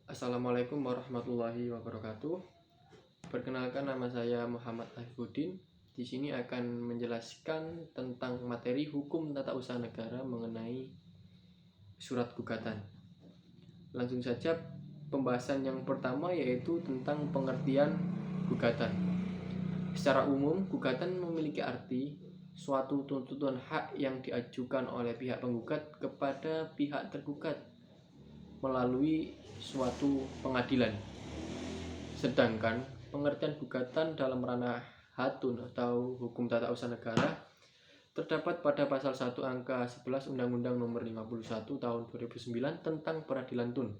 Assalamualaikum warahmatullahi wabarakatuh. Perkenalkan, nama saya Muhammad Haifuddin. Di sini akan menjelaskan tentang materi hukum tata usaha negara mengenai surat gugatan. Langsung saja pembahasan yang pertama, yaitu tentang pengertian gugatan. Secara umum, gugatan memiliki arti suatu tuntutan hak yang diajukan oleh pihak penggugat kepada pihak tergugat melalui suatu pengadilan. Sedangkan pengertian gugatan dalam ranah hatun atau hukum tata usaha negara terdapat pada pasal 1 angka 11 Undang-Undang Nomor 51 Tahun 2009 tentang Peradilan Tun,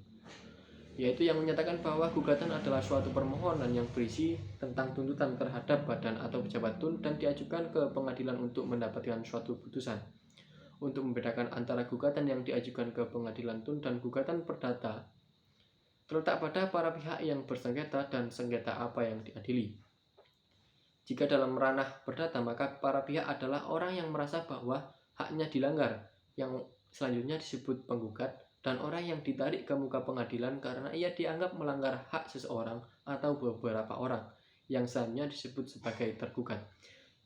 yaitu yang menyatakan bahwa gugatan adalah suatu permohonan yang berisi tentang tuntutan terhadap badan atau pejabat tun dan diajukan ke pengadilan untuk mendapatkan suatu putusan. Untuk membedakan antara gugatan yang diajukan ke pengadilan tun dan gugatan perdata terletak pada para pihak yang bersengketa dan sengketa apa yang diadili. Jika dalam ranah perdata, maka para pihak adalah orang yang merasa bahwa haknya dilanggar, yang selanjutnya disebut penggugat, dan orang yang ditarik ke muka pengadilan karena ia dianggap melanggar hak seseorang atau beberapa orang, yang selanjutnya disebut sebagai tergugat.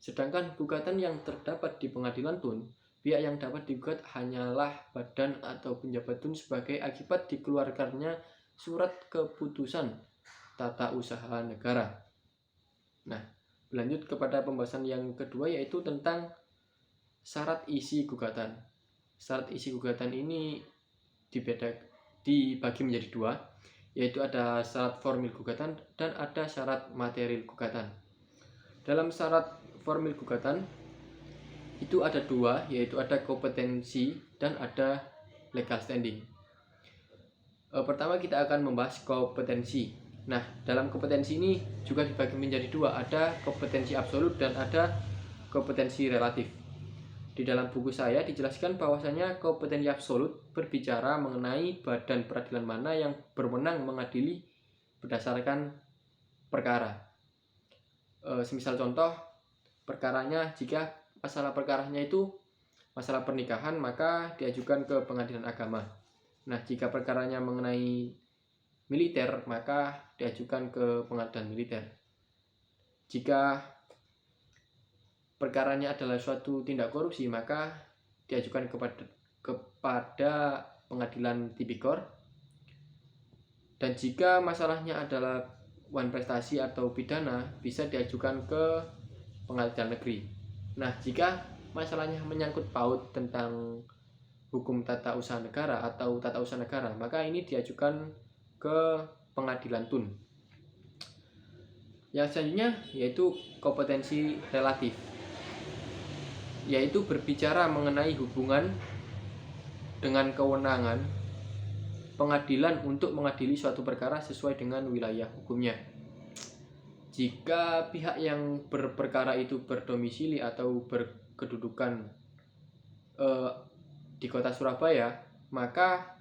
Sedangkan gugatan yang terdapat di pengadilan tun, pihak yang dapat digugat hanyalah badan atau pejabat tun sebagai akibat dikeluarkannya surat keputusan tata usaha negara. Nah, lanjut kepada pembahasan yang kedua, yaitu tentang syarat isi gugatan. Syarat isi gugatan ini dibagi menjadi dua, yaitu ada syarat formil gugatan dan ada syarat material gugatan. Dalam syarat formil gugatan itu ada dua, yaitu ada kompetensi dan ada legal standing. Pertama kita akan membahas kompetensi. Nah, dalam kompetensi ini juga dibagi menjadi dua, ada kompetensi absolut dan ada kompetensi relatif. Di dalam buku saya dijelaskan bahwasanya kompetensi absolut berbicara mengenai badan peradilan mana yang berwenang mengadili berdasarkan perkara. Semisal contoh, perkaranya, jika masalah perkaranya itu masalah pernikahan, maka diajukan ke pengadilan agama. Nah, jika perkaranya mengenai militer, maka diajukan ke pengadilan militer. Jika perkaranya adalah suatu tindak korupsi, maka diajukan kepada pengadilan tipikor. Dan jika masalahnya adalah wan prestasi atau pidana, bisa diajukan ke pengadilan negeri. Nah, jika masalahnya menyangkut paut tentang hukum tata usaha negara atau tata usaha negara, maka ini diajukan ke pengadilan tun. Yang selanjutnya yaitu kompetensi relatif, yaitu berbicara mengenai hubungan dengan kewenangan pengadilan untuk mengadili suatu perkara sesuai dengan wilayah hukumnya. Jika pihak yang berperkara itu berdomisili atau berkedudukan di kota Surabaya, maka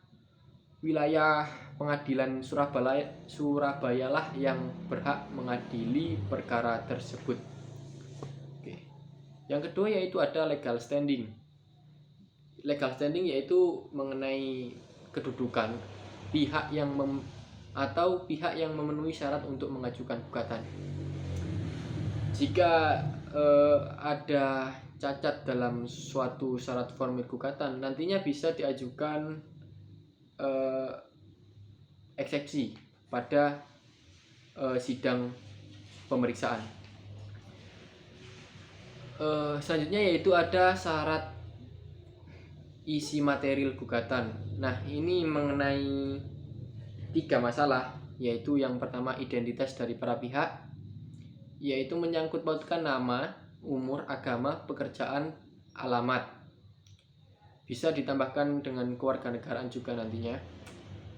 wilayah pengadilan Surabaya lah yang berhak mengadili perkara tersebut. Oke. Yang kedua yaitu ada legal standing. Legal standing yaitu mengenai kedudukan pihak yang pihak yang memenuhi syarat untuk mengajukan gugatan. Jika ada cacat dalam suatu syarat formil gugatan, nantinya bisa diajukan eksepsi pada sidang pemeriksaan. Selanjutnya yaitu ada syarat isi material gugatan. Nah, ini mengenai 3 masalah, yaitu yang pertama identitas dari para pihak, yaitu menyangkut pautkan nama, umur, agama, pekerjaan, alamat. Bisa ditambahkan dengan kewarganegaraan juga nantinya.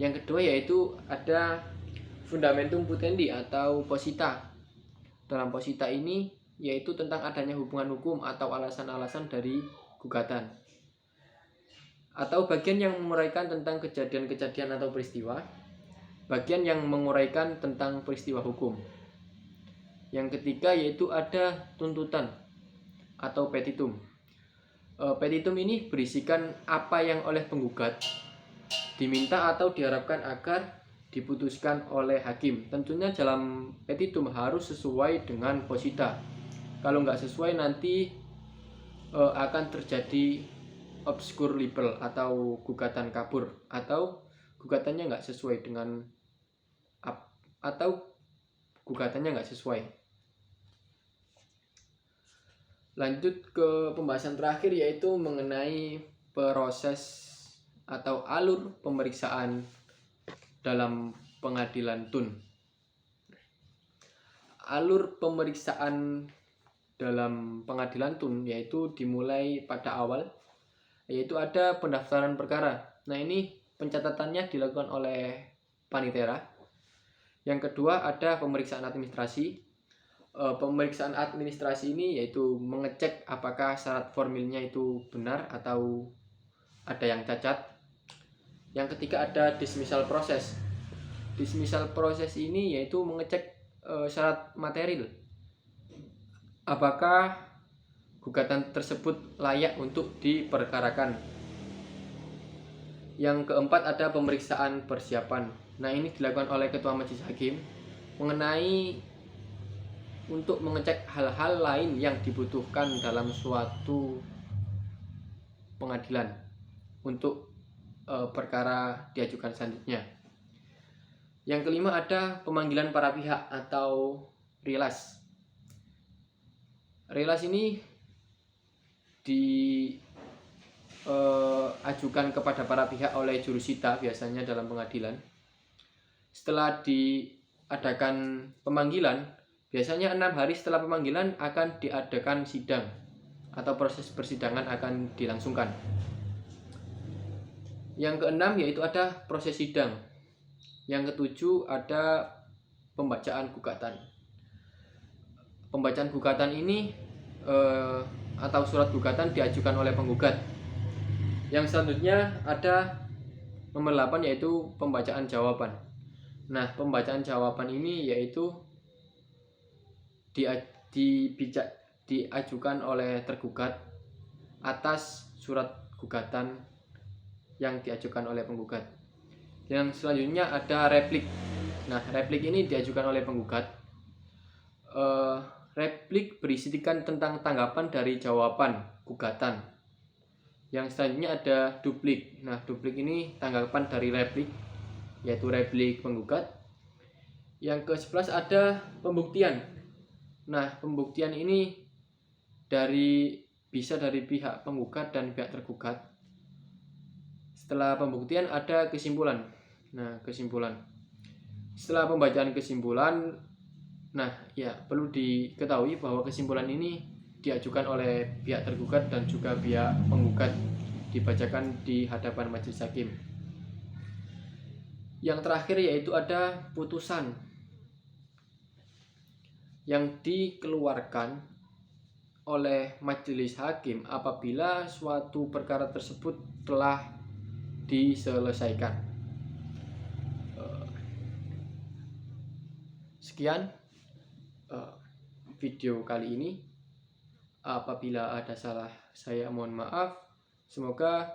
Yang kedua yaitu ada fundamentum putendi atau posita. Dalam posita ini yaitu tentang adanya hubungan hukum atau alasan-alasan dari gugatan, atau bagian yang menguraikan tentang kejadian-kejadian atau peristiwa, bagian yang menguraikan tentang peristiwa hukum. Yang ketiga yaitu ada tuntutan atau petitum. Petitum ini berisikan apa yang oleh penggugat diminta atau diharapkan agar diputuskan oleh hakim. Tentunya dalam petitum harus sesuai dengan posita. Kalau nggak sesuai nanti akan terjadi obscure libel atau gugatan kabur, atau gugatannya nggak sesuai dengan Lanjut ke pembahasan terakhir, yaitu mengenai proses atau alur pemeriksaan dalam pengadilan TUN. Alur pemeriksaan dalam pengadilan TUN yaitu dimulai pada awal, yaitu ada pendaftaran perkara. Nah, ini pencatatannya dilakukan oleh panitera. Yang kedua ada pemeriksaan administrasi. Pemeriksaan administrasi ini yaitu mengecek apakah syarat formilnya itu benar atau ada yang cacat. Yang ketiga ada dismissal proses. Dismissal proses ini yaitu mengecek syarat material, apakah gugatan tersebut layak untuk diperkarakan. Yang keempat ada pemeriksaan persiapan. Nah, ini dilakukan oleh ketua majelis hakim mengenai untuk mengecek hal-hal lain yang dibutuhkan dalam suatu pengadilan untuk perkara diajukan selanjutnya. Yang kelima ada pemanggilan para pihak atau rilas. Rilas ini diajukan kepada para pihak oleh jurusita biasanya dalam pengadilan. Setelah diadakan pemanggilan, biasanya 6 hari setelah pemanggilan akan diadakan sidang atau proses persidangan akan dilangsungkan. Yang keenam yaitu ada proses sidang. Yang ketujuh ada pembacaan gugatan. Pembacaan gugatan ini atau surat gugatan diajukan oleh penggugat. Yang selanjutnya ada nomor 8 yaitu pembacaan jawaban. Nah, pembacaan jawaban ini yaitu diajukan oleh tergugat atas surat gugatan yang diajukan oleh penggugat. Yang selanjutnya ada replik. Nah, replik ini diajukan oleh penggugat. Replik berisikan tentang tanggapan dari jawaban gugatan. Yang selanjutnya ada duplik. Nah, duplik ini tanggapan dari replik, yaitu replik penggugat. Yang ke-11 ada pembuktian. Nah, pembuktian ini bisa dari pihak penggugat dan pihak tergugat. Setelah pembuktian ada kesimpulan. Nah, kesimpulan. Setelah pembacaan kesimpulan, perlu diketahui bahwa kesimpulan ini diajukan oleh pihak tergugat dan juga pihak penggugat, dibacakan di hadapan majelis hakim. Yang terakhir yaitu ada putusan yang dikeluarkan oleh majelis hakim apabila suatu perkara tersebut telah diselesaikan. Sekian video kali ini. Apabila ada salah, saya mohon maaf. Semoga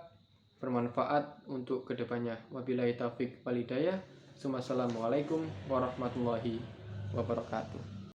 bermanfaat untuk kedepannya. Wabillahi taufiq wal hidayah. Wassalamualaikum warahmatullahi wabarakatuh.